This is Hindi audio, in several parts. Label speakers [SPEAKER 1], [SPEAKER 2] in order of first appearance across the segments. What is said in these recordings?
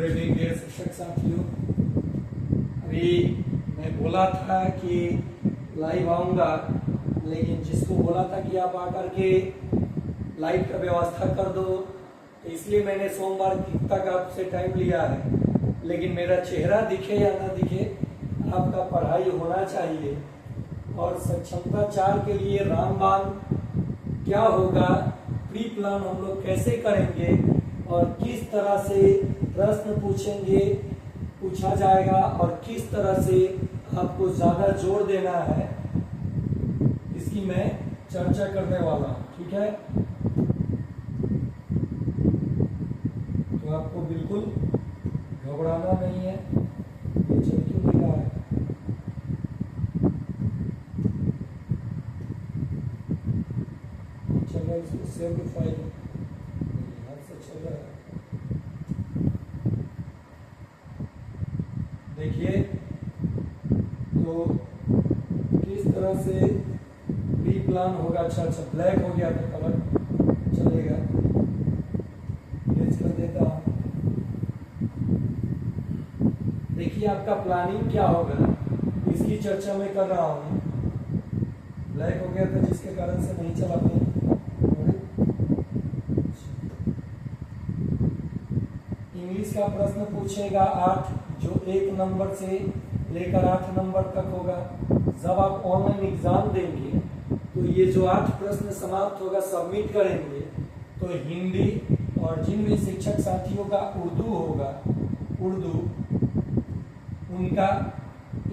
[SPEAKER 1] गुड इवनिंग डियर शिक्षक साथियों। अभी मैं बोला था कि लाइव आऊँगा, लेकिन जिसको बोला था कि आप आकर के लाइव का व्यवस्था कर दो, तो इसलिए मैंने सोमवार तक आपसे टाइम लिया है। लेकिन मेरा चेहरा दिखे या ना दिखे, आपका पढ़ाई होना चाहिए। और सक्षमता 4 के लिए रामबाण क्या होगा, प्री प्लान हम लोग कैसे करेंगे और किस तरह से प्रश्न पूछा जाएगा और किस तरह से आपको ज्यादा जोर देना है, इसकी मैं चर्चा करने वाला हूं। ठीक है, तो आपको बिल्कुल घबराना नहीं है। ये चल क्यों नहीं रहा है? चल रहा है, इसको सेव द फाइल से चल रहा है। देखिए, तो किस तरह से प्री प्लान होगा। अच्छा, ब्लैक हो गया था कलर, चलेगा, कर देता हूं। देखिए, आपका प्लानिंग क्या होगा, इसकी चर्चा मैं कर रहा हूं। ब्लैक हो गया था जिसके कारण से नहीं चला पाया। इंग्लिश का प्रश्न पूछेगा 8, जो 1 नंबर से लेकर 8 नंबर तक होगा। जब आप ऑनलाइन एग्जाम देंगे तो ये जो 8 प्रश्न समाप्त होगा, सबमिट करेंगे, तो हिंदी और जिन भी शिक्षक साथियों का उर्दू होगा, उर्दू उनका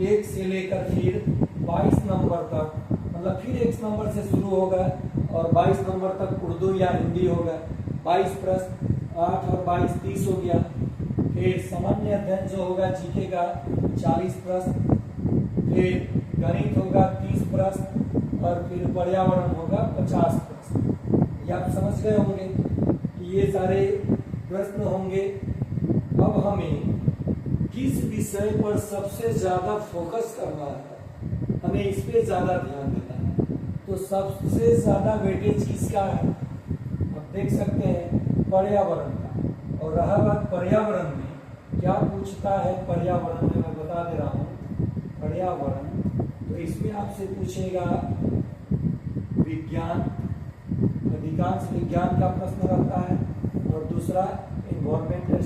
[SPEAKER 1] 1 से लेकर फिर 22 नंबर तक, मतलब फिर 1 नंबर से शुरू होगा और 22 नंबर तक उर्दू या हिंदी होगा। 22 प्रश्न, 8 और 22 30 हो गया। फिर सामान्य अध्ययन जो होगा जीके का 40 प्रश्न, फिर गणित होगा 30 प्रश्न और फिर पर्यावरण होगा 50 प्रश्न। ये आप समझ गए होंगे कि ये सारे प्रश्न होंगे। अब हमें किस विषय पर सबसे ज्यादा फोकस करना है, हमें इस पे ज्यादा ध्यान देना है। तो सबसे ज्यादा वेटेज किसका है, आप देख सकते हैं पर्यावरण का। और रहा बात पर्यावरण में क्या पूछता है, पर्यावरण में मैं बता दे रहा हूँ। पर्यावरण तो इसमें आपसे पूछेगा विज्ञान, अधिकांश विज्ञान का प्रश्न रहता है, और दूसरा इन्वायरमेंटल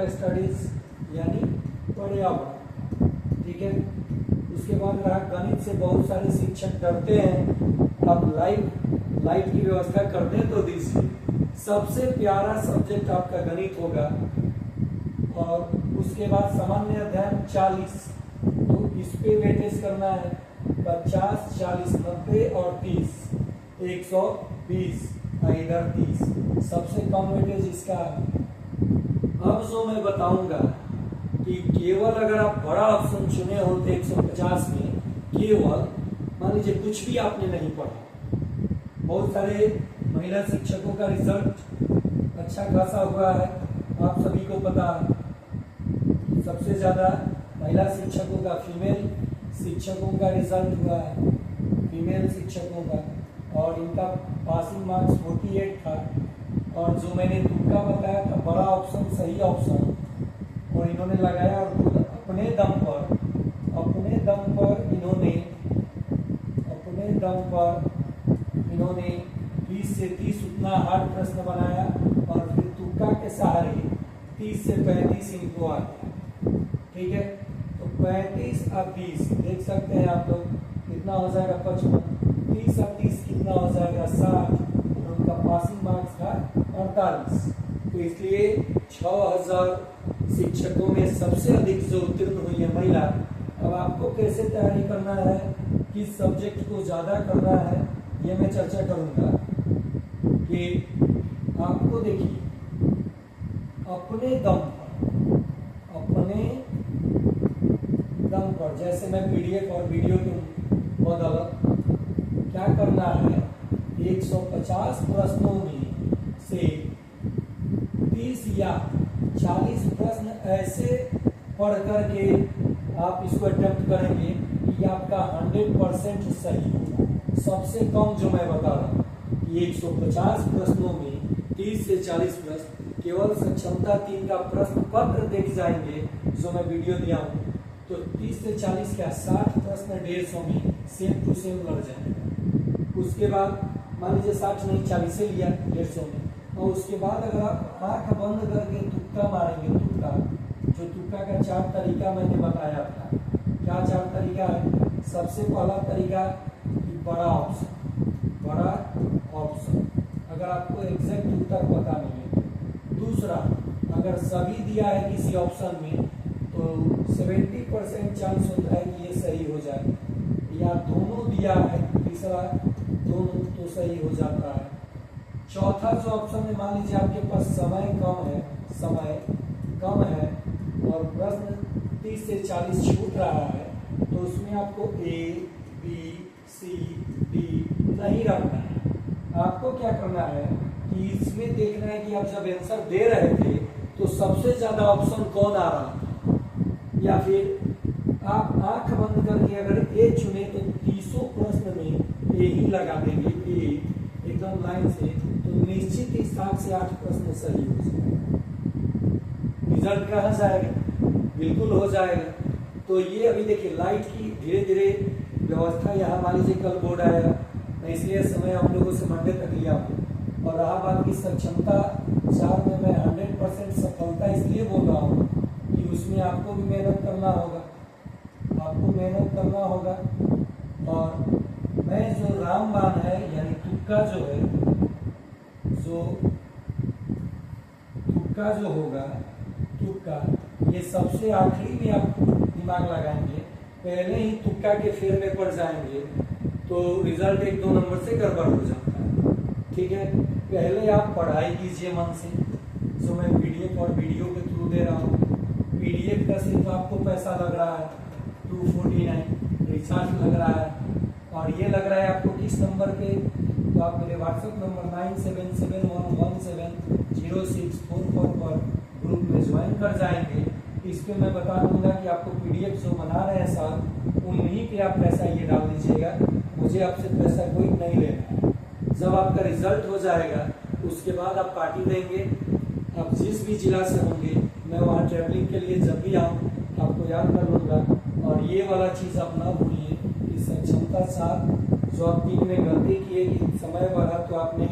[SPEAKER 1] स्टडीज यानी पर्यावरण। ठीक है, उसके बाद रहा गणित से बहुत सारे शिक्षक डरते हैं। आप लाइट की व्यवस्था कर दें तो दीजिए। सबसे प्यारा सब्जेक्ट आपका गणित होगा। और उसके बाद सामान्य अध्ययन 40, तो इस पे वेटेज करना है 50, 40, 90 और 30, 120, इधर 30। सबसे कम वेटेज इसका है। अब जो मैं बताऊंगा कि केवल अगर आप बड़ा ऑप्शन चुने होते 150 में, केवल मान लीजिए कुछ भी आपने नहीं पढ़ा, बहुत सारे महिला शिक्षकों का रिजल्ट अच्छा खासा हुआ है, आप सभी को पता है। सबसे ज्यादा महिला शिक्षकों का, फीमेल शिक्षकों का रिजल्ट हुआ है, फीमेल शिक्षकों का, और इनका पासिंग मार्क्स 48 था। और जो मैंने तुक्का बताया था, बड़ा ऑप्शन सही ऑप्शन, और इन्होंने लगाया और अपने दम पर इन्होंने 20 से 30 उतना हार्ड प्रश्न बनाया, और फिर तुक्का के सहारे 30 से 35 इनको आ गया। ठीक है, तो 35 और 20 देख सकते हैं आप लोग, कितना हो जाएगा 55, 30 और 30 कितना हो जाएगा 60, और उनका पासिंग मार्क्स था 48। तो इसलिए 6000 शिक्षकों में सबसे अधिक जो उत्तीर्ण हुई है महिला। अब आपको कैसे तैयारी करना है, किस सब्जेक्ट को ज्यादा करना है, ये मैं चर्चा करूंगा। कि आपको देखिए अपने दम पर, जैसे मैं पीडीएफ और वीडियो के बदल क्या करना है, 150 प्रश्नों में से 30 या 40 प्रश्न ऐसे पढ़ करके आप इसको अटेम्प्ट करेंगे कि आपका 100% सही होगा। सबसे कम जो मैं बता रहा हूँ कि 150 प्रश्नों में 30 से 40 प्रश्न केवल सक्षमता 3 का प्रश्न पत्र देख जाएंगे जो मैं वीडियो दिया हूँ, तो 30 से 40 क्या 60 प्रश्न 150 में सेम टू सेम लग जाएंगे। उसके बाद मान लीजिए 60 नहीं 40 से लिया 150 में, और उसके बाद अगर आप आंख बंद करके तुक्का मारेंगे, तुक्का जो तुक्का का 4 तरीका मैंने बताया था, क्या 4 तरीका है। सबसे पहला तरीका बड़ा ऑप्शन अगर आपको एग्जैक्ट उत्तर पता नहीं है। दूसरा, अगर सभी दिया है किसी ऑप्शन में तो 70% चांस होता है कि ये सही हो जाए, या दोनों दिया है, तीसरा दोनों तो सही हो जाता है। चौथा जो ऑप्शन है, मान लीजिए आपके पास समय कम है और प्रश्न 30 से 40 छूट रहा है, तो उसमें आपको A, B, C, D नहीं रखना है। आपको क्या करना है कि इसमें देखना है कि आप जब आंसर दे रहे थे तो सबसे ज्यादा ऑप्शन कौन आ रहा था, या फिर आप आंख बंद करके अगर ए चुने तो 30 प्रश्न में ए ही लगा देंगे, ए एकदम लाइन से, तो निश्चित ही 7 से 8 प्रश्न सही हो जाएगा। रिजल्ट कहाँ जाएगा, बिल्कुल हो जाएगा। तो ये अभी देखिए लाइट की धीरे धीरे व्यवस्था, यहाँ मान लीजिए कल बोर्ड आएगा, मैं इसलिए समय हम लोगों से मंडे तक लिया हूँ। और रहा बात की सक्षमता 4 में मैं 100% सफलता इसलिए बोल रहा हूँ कि उसमें आपको भी मेहनत करना होगा, और मैं जो रामबाण है यानी तुक्का जो होगा, ये सबसे आखिरी में आप दिमाग लगाएंगे, पहले ही तुक्का के फेर में पड़ जाएंगे तो रिजल्ट 1-2 नंबर से गड़बड़ हो जाता है। ठीक है, पहले आप पढ़ाई कीजिए मन से, जो मैं पीडीएफ और वीडियो के थ्रू दे रहा हूँ। पीडीएफ का सिर्फ आपको पैसा लग रहा है 249 रिचार्ज लग रहा है, और ये लग रहा है आपको किस नंबर पे, तो आप मेरे व्हाट्सएप नंबर 9771106444 पर ग्रुप में ज्वाइन कर जाएंगे। इस पे मैं बता दूंगा कि आपको पीडीएफ जो बना रहे हैं सर, उन्हीं पे आप पैसा ये डाल दीजिएगा, मुझे आपसे पैसा कोई नहीं लेना है। जब आपका रिजल्ट हो जाएगा उसके बाद आप पार्टी देंगे। आप जिस भी जिला से होंगे, मैं वहाँ ट्रैवलिंग के लिए जब भी आऊँ आपको याद कर लूँगा। और ये वाला चीज़ आप ना भूलिए कि सक्षमता 7 जो आप 3 में गलती किए कि समय बढ़ा तो आपने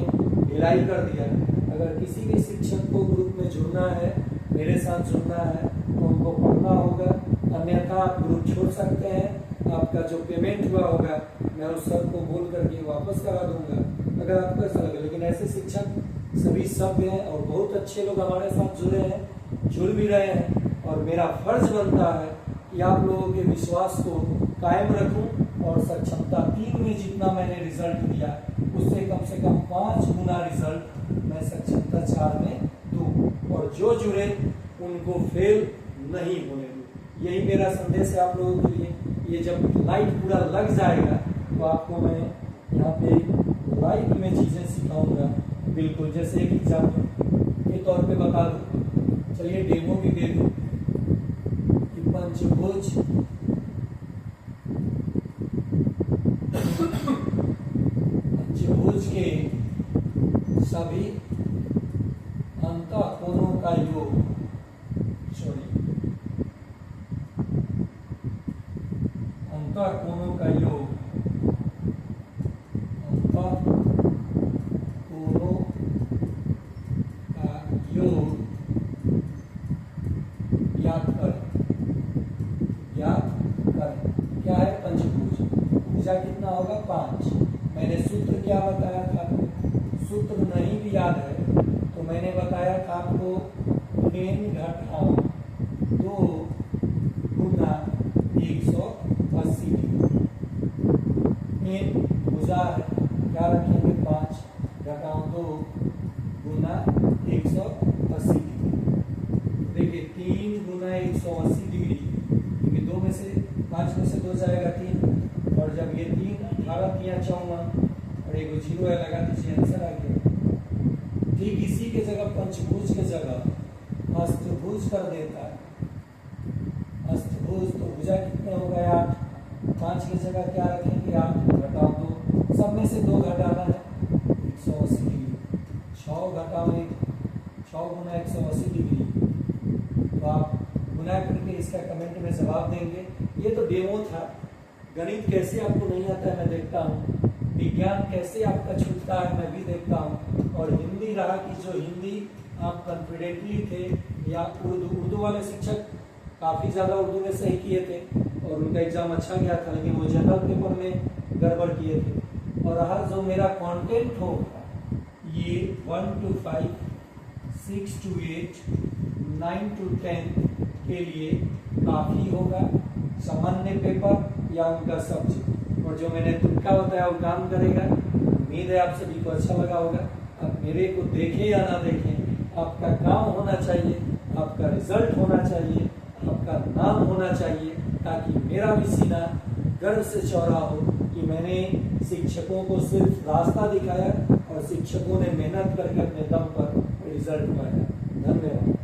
[SPEAKER 1] ढिलाई कर दिया। अगर किसी भी शिक्षक को ग्रुप में जुड़ना है, मेरे साथ जुड़ना है, तो उनको पढ़ना होगा, अन्यथा आप ग्रुप छोड़ सकते हैं। आपका जो पेमेंट हुआ होगा मैं उस सर को बोल करके वापस करा दूंगा अगर आपको ऐसा लगे। लेकिन ऐसे शिक्षक सभी सभ्य हैं और बहुत अच्छे लोग हमारे साथ जुड़े हैं, जुड़ भी रहे हैं, और मेरा फर्ज बनता है कि आप लोगों के विश्वास को कायम रखूं और सक्षमता 3 में जितना मैंने रिजल्ट दिया उससे कम से कम 5 गुना रिजल्ट मैं सक्षमता 4 में दूं, और जो जुड़े उनको फेल नहीं होने दूं। यही मेरा संदेश है आप लोगों के लिए। ये जब लाइट पूरा लग जाएगा तो आपको मैं यहाँ पे लाइव में चीजें सिखाऊंगा, बिल्कुल जैसे एक एग्जाम्पल के तौर पे बता दूं। चलिए डेमो भी दे दूं कि पंचभुज के सभी अंतःकोणों का योग, अंतःकोणों का योग, ज्ञात कर। क्या है पंचभुज, भुजा कितना होगा 5। मैंने सूत्र क्या बताया था, सूत्र नहीं भी याद है तो मैंने बताया था आपको 3 - 2 गुना 180 डिग्री। मेन भुजा है, क्या रखेंगे 5 - 2 गुना 180 डिग्री। देखिए 3 गुना 180 डिग्री, क्योंकि 2 में से 5 में से 2 जाएगा 3, और जब ये 3 18 × 54 और एक 0 है लगा दीजिए, आंसर आ गया। ठीक इसी के जगह पंचभुज के जगह अष्टभुज कर देता है। अष्टभुज तो भुजा कितने हो गए 8, 5 की जगह क्या रखेंगे 8 - 2, सब में से 2 घटाना है 180 डिग्री। 6 - 1 6 गुना 180 डिग्री। तो आप गुना करके इसका कमेंट में जवाब देंगे। ये तो डेमो था। गणित कैसे आपको नहीं आता है मैं देखता हूँ, विज्ञान कैसे आपका छूटता है मैं भी देखता हूँ, और हिंदी रहा कि जो हिंदी आप कॉन्फिडेंटली थे, या उर्दू वाले शिक्षक काफ़ी ज़्यादा उर्दू में सही किए थे और उनका एग्जाम अच्छा गया था, लेकिन वो जनरल पेपर में गड़बड़ किए थे। और रहा जो मेरा कंटेंट होगा ये 1 to 5, 6 to 8, 9 to 10 के लिए काफ़ी होगा, सामान्य पेपर या उनका सब्जेक्ट। और जो मैंने तुक्का बताया वो काम करेगा। उम्मीद है आप सभी को अच्छा लगा होगा। आप मेरे को देखें या ना देखें, आपका काम होना चाहिए, आपका रिजल्ट होना चाहिए, आपका नाम होना चाहिए, ताकि मेरा भी सीना गर्व से चौड़ा हो कि मैंने शिक्षकों को सिर्फ रास्ता दिखाया और शिक्षकों ने मेहनत करके अपने दम पर रिजल्ट पाया। धन्यवाद।